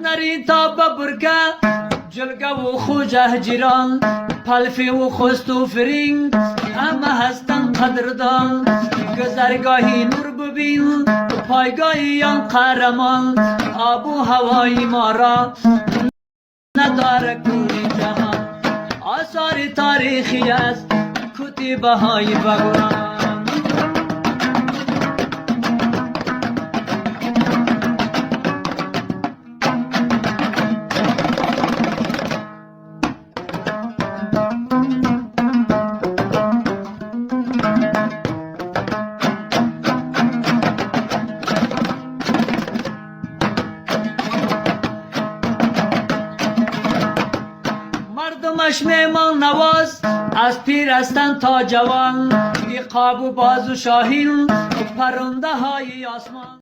نری تا ببرگه جلگه و خوجه جیران پلفی و خست و فرین همه هستن قدردان گذرگاهی نور ببین پایگاهی آن قهرمان آب و هوای ما را نداره کلی جهان آثار تاریخی است کتیبه های بگوان مردمش میمان نواز از پیر هستند تا جوان عقاب و باز و شاهین پرنده های آسمان